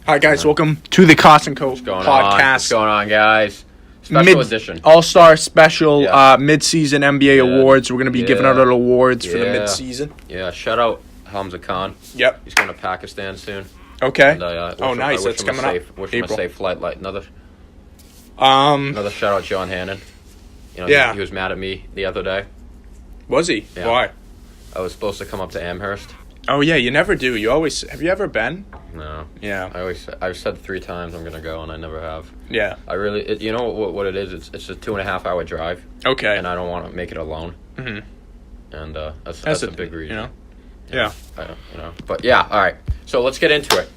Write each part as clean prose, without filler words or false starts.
Hi, guys. Welcome to the Kas&Co podcast. What's going on, guys? Special edition. All-Star special mid-season NBA awards. We're going to be giving out our awards for the mid-season. Yeah, shout out Hamza Khan. Yep. He's going to Pakistan soon. Okay. And, nice. That's coming up. Wish him a safe flight. Another shout out John Hannon. He was mad at me the other day. Was he? Yeah. Why? I was supposed to come up to Amherst. Oh, yeah. You never do. You always... Have you ever been? No. Yeah. I've said 3 times I'm going to go, and I never have. Yeah. I really... you know what it is? It's a 2.5-hour drive. Okay. And I don't want to make it alone. Mm-hmm. And that's a big reason. Yeah. But yeah, all right. So let's get into it.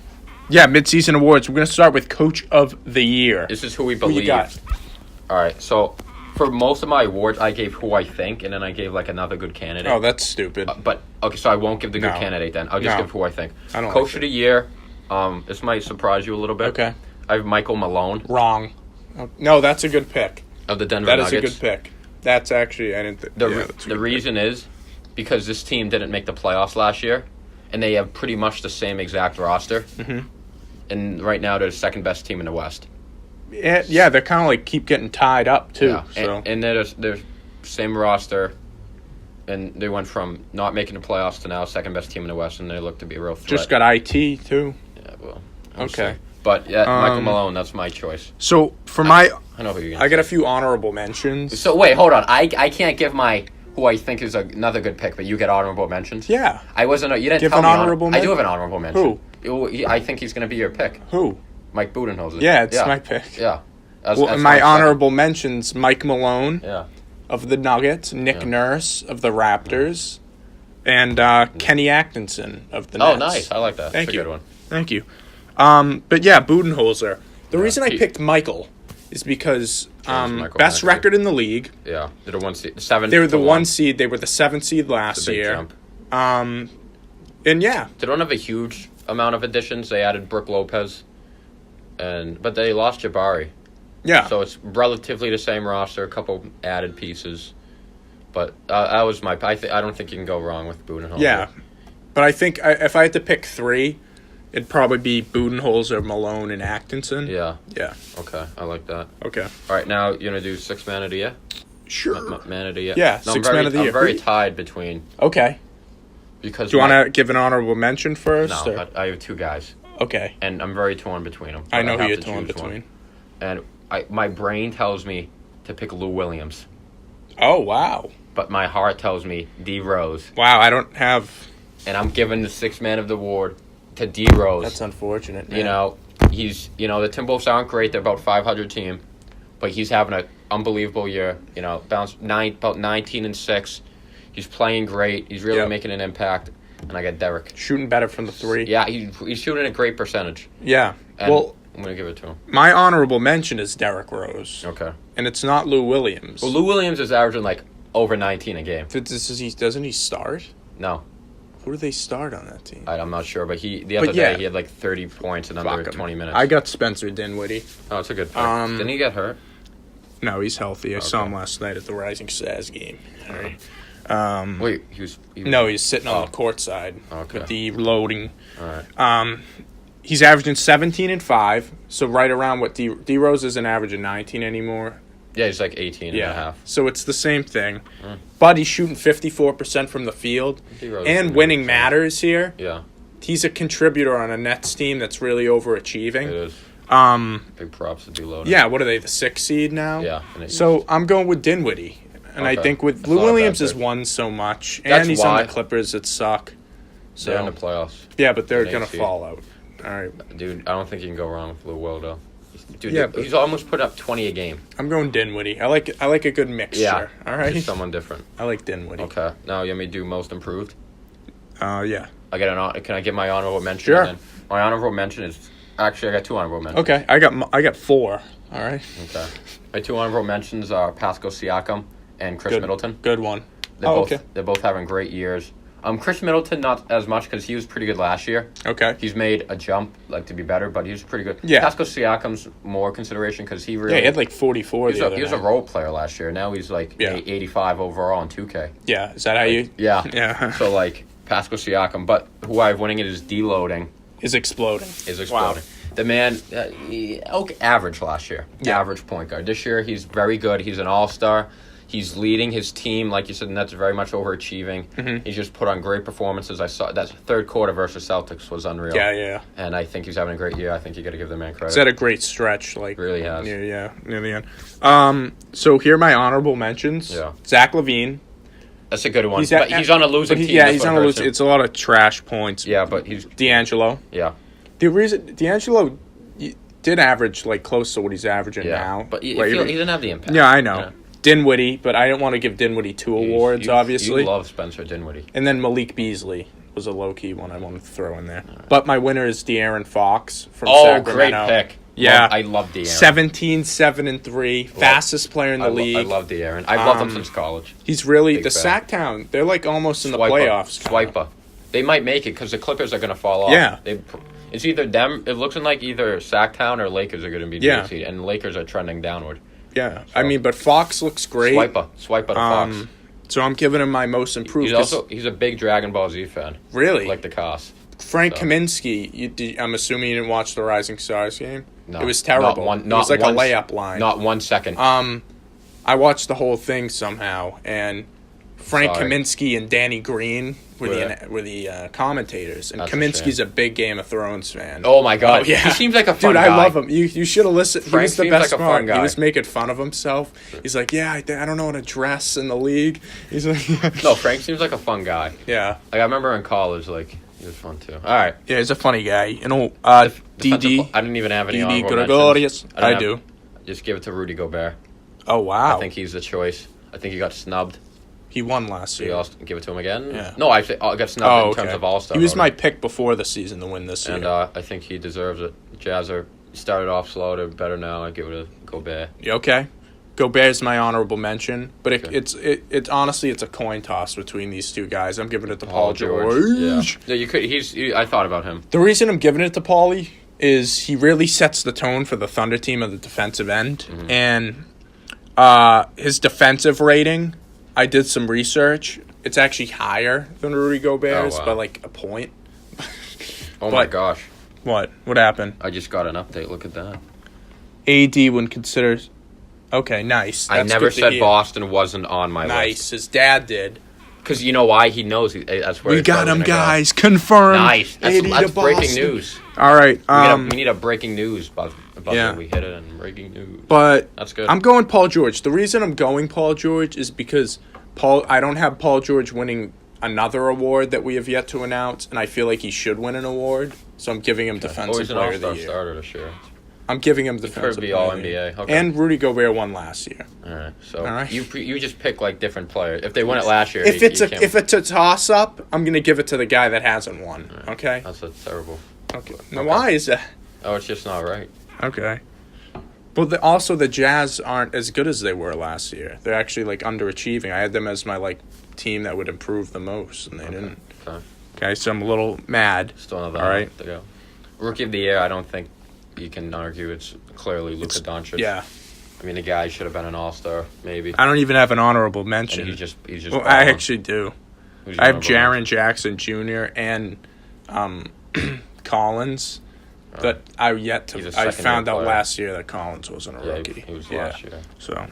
Yeah, mid-season awards. We're going to start with Coach of the Year. This is who we believe. Who you got? All right, so for most of my awards, I gave who I think, and then I gave like another good candidate. Oh, that's stupid. Okay, so I won't give the good candidate then. I'll just give who I think. I don't Coach of the Year. This might surprise you a little bit. Okay. I have Michael Malone. Wrong. No, that's a good pick. Of the Denver Nuggets. Nuggets. That is a good pick. That's actually, I didn't think. The reason is because this team didn't make the playoffs last year, and they have pretty much the same exact roster. Mm-hmm. And right now, they're the second best team in the West. Yeah, they're kind of like keep getting tied up too. Yeah. So. And they're same roster, and they went from not making the playoffs to now second best team in the West, and they look to be a real threat. Just got IT too. Yeah, well. Okay. See. But yeah, Michael Malone, that's my choice. So for I know who you're gonna I got a few honorable mentions. So wait, hold on. I can't give my who I think is another good pick, but you get honorable mentions. Yeah. I wasn't. You didn't give tell an me honorable mention. I do have an honorable mention. Who? I think he's going to be your pick. Who? Mike Budenholzer. Yeah, it's my pick. Yeah. My honorable mentions: Mike Malone. Yeah. Of the Nuggets, Nick Nurse of the Raptors, and Kenny Atkinson of the Nets. Oh, nice! I like that. Thank you. That's a good one. Thank you. But yeah, Budenholzer. The reason I picked Michael is because best record in the league. Yeah, they're the 1 seed. 7. They were the 1 seed. They were the 7th seed last year. Jump. And yeah, they don't have a huge amount of additions. They added Brook Lopez, but they lost Jabari. Yeah. So it's relatively the same roster, a couple added pieces. But that was my... I don't think you can go wrong with Budenholzer. Yeah. But I think if I had to pick 3, it'd probably be Budenholzer, Malone, and Atkinson. Yeah. Yeah. Okay, I like that. Okay. All right, now you're going to do 6 Man of the Year? Sure. Man of the Year. Yeah, 6 Man of the Year. I'm very tied between... Okay. Because do you want to give an honorable mention first? No, I have 2 guys. Okay. And I'm very torn between them. I know who you're torn between. And my brain tells me to pick Lou Williams. Oh, wow. But my heart tells me D. Rose. Wow, I don't have... And I'm giving the 6 Man of the award to D. Rose. That's unfortunate, man. He's... the Timberwolves aren't great. They're about 500 team. But he's having an unbelievable year. About 19-6. He's playing great. He's really making an impact. And I got Derek. Shooting better from the 3. Yeah, he's shooting a great percentage. Yeah. And I'm going to give it to him. My honorable mention is Derrick Rose. Okay. And it's not Lou Williams. Well, Lou Williams is averaging over 19 a game. Doesn't he start? No. Who do they start on that team? I'm not sure, but the other day he had 30 points in under 20 minutes. I got Spencer Dinwiddie. Oh, it's a good pick. Didn't he get hurt? No, he's healthy. I saw him last night at the Rising Stars game. All right. Wait, he was No, he's sitting on the court side with the loading. All right. He's averaging 17 and 5, so right around what D Rose isn't averaging 19 anymore. Yeah, he's 18 and a half. So it's the same thing. But he's shooting 54% from the field. And winning matters here. Yeah. He's a contributor on a Nets team that's really overachieving. It is. Big props to D. Loading. Yeah, what are they, the 6th seed now? Yeah. So I'm going with Dinwiddie. And I think with Lou Williams has won so much. And he's on the Clippers that suck. So they're in the playoffs. Yeah, but they're going to fall out. All right. Dude, I don't think you can go wrong with Lou Will, though. Dude, he's almost put up 20 a game. I'm going Dinwiddie. I like a good mixture. Yeah. All right. Just someone different. I like Dinwiddie. Okay. Now you want me to do most improved? Yeah. Can I get my honorable mention? Sure. Again? My honorable mention is actually I got 2 honorable mentions. Okay. I got 4. All right. Okay. My 2 honorable mentions are Pascal Siakam and Chris Middleton. Good one. They're both having great years. Chris Middleton, not as much because he was pretty good last year. Okay. He's made a jump, to be better, but he was pretty good. Yeah. Pascal Siakam's more consideration because he really... Yeah, he had 44 He was a role player last year. Now he's 85 overall in 2K. Yeah. Is that how you... Yeah. Yeah. So, Pascal Siakam. But who I have winning it is deloading. Is exploding. Wow. The man, average last year. Yeah. Average point guard. This year, he's very good. He's an all-star. He's leading his team, like you said, and that's very much overachieving. Mm-hmm. He's just put on great performances. I saw that third quarter versus Celtics was unreal. Yeah. And I think he's having a great year. I think you got to give the man credit. He's had a great stretch. Like Really has. Yeah, near the end. So here are my honorable mentions. Yeah. Zach LaVine. That's a good one. But he's on a losing team. Yeah, he's on a losing. It's a lot of trash points. Yeah, but he's D'Angelo. Yeah. The reason D'Angelo did average like close to what he's averaging Yeah. now, But he didn't have the impact. Yeah, I know. Yeah. Dinwiddie, but I didn't want to give Dinwiddie two awards, obviously. You love Spencer Dinwiddie. And then Malik Beasley was a low-key one I wanted to throw in there. Right. But my winner is De'Aaron Fox from Sacramento. Great pick. Yeah. I love De'Aaron. 17, 7, and 3. Fastest player in the league. I love De'Aaron. I've loved him since college. He's really... The Sacktown, they're like almost in the playoffs. Swiper. They might make it because the Clippers are going to fall off. Yeah. It's either them... It looks like either Sacktown or Lakers are going to be the seed. And Lakers are trending downward. Yeah. So. But Fox looks great. Swiper to Fox. So I'm giving him my most improved. He's a big Dragon Ball Z fan. Really? Like the Kas. Frank Kaminsky, I'm assuming you didn't watch the Rising Stars game? No. It was terrible. It was like a layup line. Not 1 second. I watched the whole thing somehow, and Frank Kaminsky and Danny Green were the commentators. And Kaminsky's a big Game of Thrones fan. Oh, my God. Oh, yeah. He seems like a fun guy. Dude, I love him. You should have listened. Frank he was the best like a fun guy. He was making fun of himself. He's like, I don't know how to dress in the league. He's like, No, Frank seems like a fun guy. Yeah. Like, I remember in college, like, he was fun, too. All right. Yeah, he's a funny guy. You know, DD. I didn't even have any DD honorable mentions. I do. Just give it to Rudy Gobert. Oh, wow. I think he's the choice. I think he got snubbed. He won last year. Give it to him again? Yeah. No, I got snubbed in terms of All-Star. He was my pick before the season to win this year. And I think he deserves it. Jazz started off slow. They're better now. I give it to Gobert. You okay? Gobert's my honorable mention, but it's honestly it's a coin toss between these two guys. I'm giving it to Paul George. Yeah, you could. I thought about him. The reason I'm giving it to Paulie is he really sets the tone for the Thunder team at the defensive end, and his defensive rating. I did some research. It's actually higher than Rudy Gobert's by like a point. My gosh! What happened? I just got an update. Look at that. AD when considered. Okay, nice. I never said Boston wasn't on my list. Nice. His dad did. Because you know why? He knows that's where we got him, guys. Go. Confirmed. Nice. That's breaking news. All right. We need a breaking news buzzer. We hit it in breaking news. But that's good. I'm going Paul George. The reason I'm going Paul George is because I don't have Paul George winning another award that we have yet to announce, and I feel like he should win an award. So I'm giving him Defensive Player of the Year. Starter this year. I'm giving him Defensive Player All NBA. Okay. And Rudy Gobert won last year. All right. So you just pick like different players. If they won it last year, if it's a toss up, I'm gonna give it to the guy that hasn't won. Right. Okay. That's terrible. Okay. Now why is that? Oh, it's just not right. Okay. But also the Jazz aren't as good as they were last year. They're actually like underachieving. I had them as my team that would improve the most, and they didn't. Okay. So I'm a little mad. Still another round to go. Rookie of the year, I don't think you can argue. It's clearly Luka Doncic. Yeah. I mean, the guy should have been an all-star, maybe. I don't even have an honorable mention. And he's just. Well, I actually do. I have Jaren Jackson Jr. and Collins. That I found out last year that Collins wasn't a rookie. He was last year. So.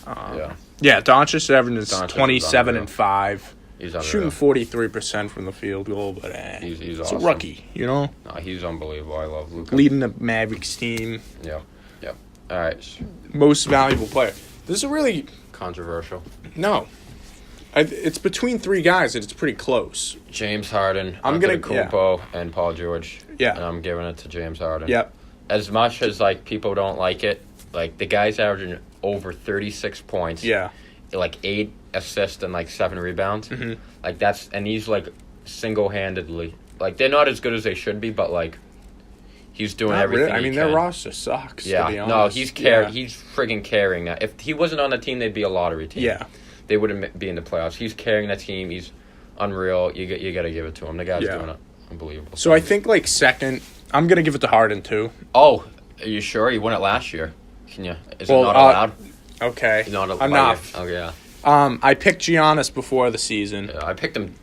Doncic averages 27 and 5. He's shooting 43% from the field goal, but he's it's awesome. a rookie, you know? No, he's unbelievable. I love Luka. Leading the Mavericks team. Yep. All right. Most valuable player. This is a really... Controversial. No. It's between three guys, and it's pretty close. James Harden, Antetokounmpo, and Paul George. Yeah. And I'm giving it to James Harden. Yep. As much as, people don't like it, the guy's averaging over 36 points. Yeah. 8 assists and 7 rebounds. Mm-hmm. And he's single-handedly they're not as good as they should be, but he's doing everything. Really. I mean, their roster sucks. Yeah, to be honest. No, he's He's friggin' carrying that. If he wasn't on the team, they'd be a lottery team. Yeah, they wouldn't be in the playoffs. He's carrying that team. He's unreal. You got to give it to him. The guy's doing it unbelievable. So I think second, I'm gonna give it to Harden too. Oh, are you sure? He won it last year. Can you? Is it not allowed? Okay. Not enough. Oh yeah. I picked Giannis before the season. Yeah, I picked him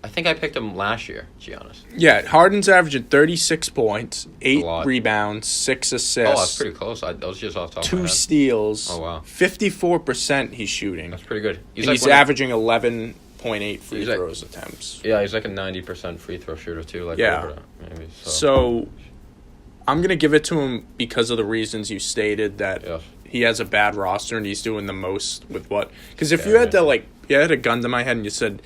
I think I picked him last year, Giannis. Yeah, Harden's averaging 36 points, 8 lot. rebounds, 6 assists. Oh, that's pretty close. That was just off the top of my 2 head. steals. Oh, wow. 54% he's shooting. That's pretty good. He's averaging 11.8 free throws attempts. Yeah, he's like a 90% free throw shooter, too. Like Yeah. Maybe, so, I'm going to give it to him because of the reasons you stated that he has a bad roster and he's doing the most with what. Because if you had to, like, you had a gun to my head and you said,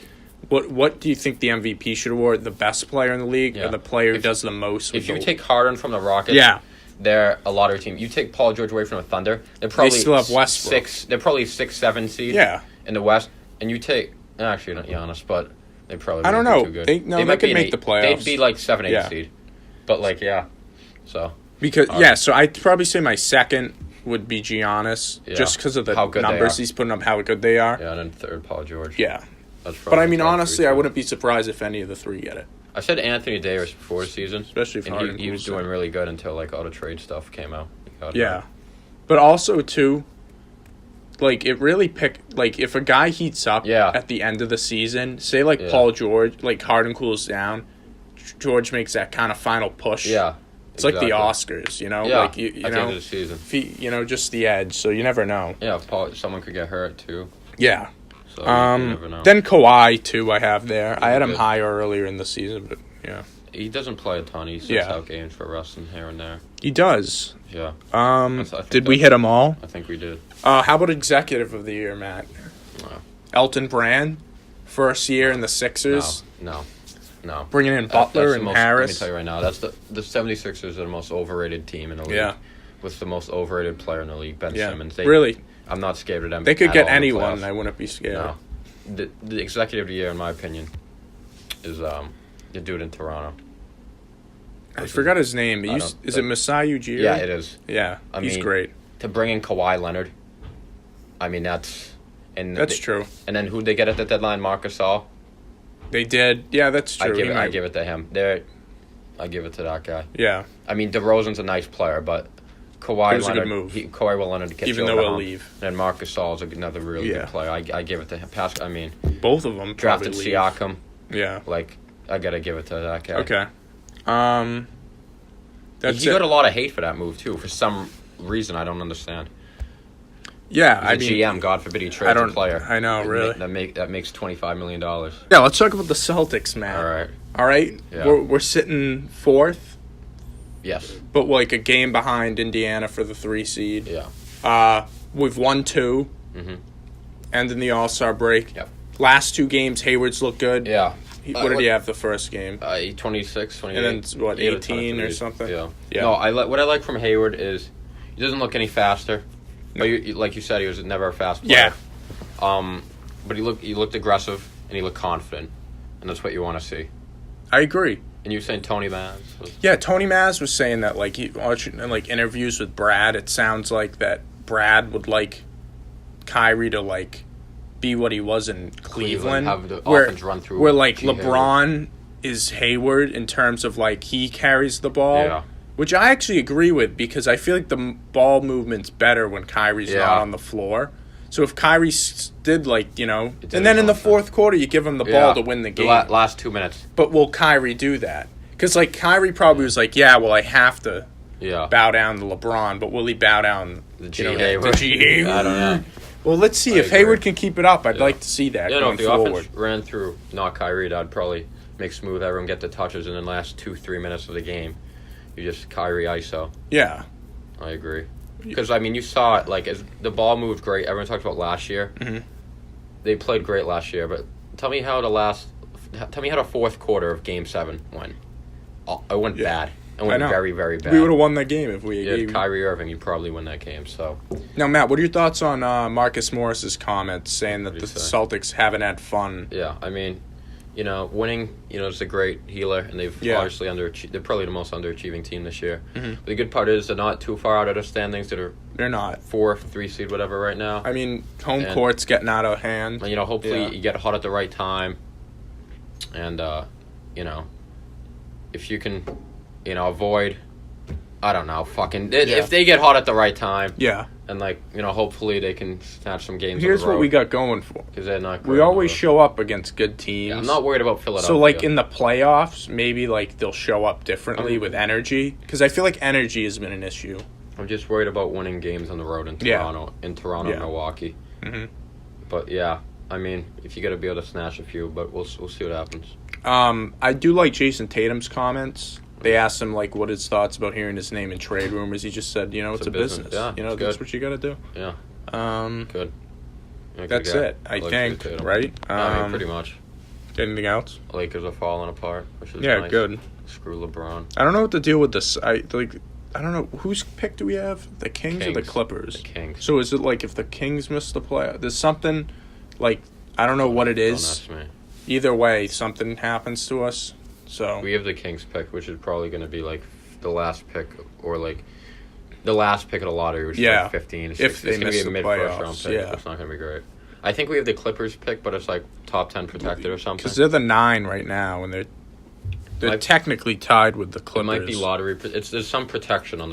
what do you think the MVP should award? The best player in the league or the player who does the most? If you take Harden from the Rockets, they're a lottery team. You take Paul George away from the Thunder, they still have Westbrook. They're probably 6-7 seed in the West. And you take, actually not Giannis, but they probably I don't know. Too good. They might could make the playoffs. They'd be like 7-8 seed. But like, so. Because, so I'd probably say my second would be Giannis, just because of the numbers he's putting up, how good they are. Yeah, and then third, Paul George. Yeah. But I mean, honestly, I wouldn't be surprised if any of the three get it. I said Anthony Davis before the season, especially if and he was doing really good until like all the trade stuff came out. But also too, like it really if a guy heats up at the end of the season, say like Paul George, like Harden cools down, George makes that kind of final push. Yeah, it's like the Oscars, you know, like you know, at the end of the season, just the edge. So you never know. Yeah, someone could get hurt too. Yeah. So you never know. Then Kawhi too, I have there. I had him higher earlier in the season, but he doesn't play a ton. He sits out games for Russ and here and there. He does. Yeah. Did we hit them all? I think we did. How about executive of the year, Matt? No. Elton Brand, first year in the Sixers. No. Bringing in Butler and Harris. Let me tell you right now, that's the 76ers are the most overrated team in the league. Yeah. With the most overrated player in the league, Ben Simmons. Really? I'm not scared of them. They could get anyone. I wouldn't be scared. No. The executive of the year, in my opinion, is the dude in Toronto. I forgot his name. Is it Masai Ujiri? Yeah, it is. Yeah, he's great. To bring in Kawhi Leonard, I mean, that's true. And then who'd they get at the deadline? Marc Gasol? They did. Yeah, that's true. I give it to him. I give it to that guy. Yeah. I mean, DeRozan's a nice player, but Kawhi Leonard, a good move. Kawhi Leonard gets even though he'll leave. And then Marc Gasol is another really good player. I give it to him. I mean, both of them drafted Siakam. Yeah. Like, I gotta give it to that guy. Okay. He got a lot of hate for that move too. For some reason, I don't understand. Yeah, He's a GM. God forbid he trades a player. I know, really. That makes $25 million. Yeah, let's talk about the Celtics, man. All right. Yeah. We're sitting fourth. Yes. But like a game behind Indiana for the 3 seed. Yeah. We've won 2. Mm-hmm. Ending the All-Star break. Yep. Last 2 games, Hayward's looked good. Yeah. What did he have the first game? 26, 28. And then, 18 or something? Yeah. No, what I like from Hayward is he doesn't look any faster. No. But like you said, he was never a fast player. Yeah. But he looked aggressive and he looked confident, and that's what you want to see. I agree. And you were saying Tony Maz? Yeah, Tony Maz was saying that like in like interviews with Brad, it sounds like that Brad would like Kyrie to like be what he was in Cleveland, have the offense run through where like LeBron Hayward is Hayward in terms of like he carries the ball. Yeah. Which I actually agree with because I feel like the ball movement's better when Kyrie's not on the floor. So if Kyrie did and then in the fourth quarter you give him the ball to win the game. The last 2 minutes. But will Kyrie do that? Because like Kyrie probably was like, I have to bow down to LeBron, but will he bow down the G Hayward? I don't know. Well, let's see if Hayward can keep it up. I'd like to see that going if the forward. Offense ran through not Kyrie, I'd probably make smooth everyone get the touches in the last 2-3 minutes of the game. You just Kyrie ISO. Yeah. I agree. Because, I mean, you saw it, like, as the ball moved great. Everyone talked about last year. Mm-hmm. They played great last year, but tell me how the fourth quarter of Game 7 went. It went bad. It went very, very bad. We would have won that game if we had Kyrie Irving. You'd probably win that game, so. Now, Matt, what are your thoughts on Marcus Morris's comments saying that the Celtics haven't had fun? Yeah, I mean, winning, is a great healer, and they've obviously they're probably the most underachieving team this year. Mm-hmm. But the good part is they're not too far out of the standings. They're not 4th, 3 seed, whatever, right now. I mean, home court's getting out of hand. And, hopefully you get hot at the right time, and if you can, avoid. I don't know, if they get hot at the right time, And, like, hopefully they can snatch some games. Here's on the road, what we got going for. because they're not. We always show up against good teams. Yeah, I'm not worried about Philadelphia. So, like, in the playoffs, maybe, like, they'll show up differently with energy. Because I feel like energy has been an issue. I'm just worried about winning games on the road in Toronto, and Milwaukee. Mm-hmm. But, yeah, I mean, if you got to be able to snatch a few, but we'll see what happens. I do like Jason Tatum's comments. They asked him, like, what his thoughts about hearing his name in trade rumors. He just said, it's a business. Yeah, that's what you got to do. Yeah. Good. That's it, I think, right? I mean, pretty much. Anything else? Lakers are falling apart, which is nice. Good. Screw LeBron. I don't know what to deal with this. I don't know. Whose pick do we have? The Kings or the Clippers? The Kings. So is it, like, if the Kings miss the play, there's something, like, I don't know what it is. Don't ask me. Either way, something happens to us. So we have the Kings pick, which is probably going to be like the last pick, or like the last pick of the lottery, which is like 15. If they miss the playoffs, round pick. It's not going to be great. I think we have the Clippers pick, but it's like top 10 protected or something. Because they're the 9 right now, and they're technically tied with the Clippers. It might be lottery. There's some protection on the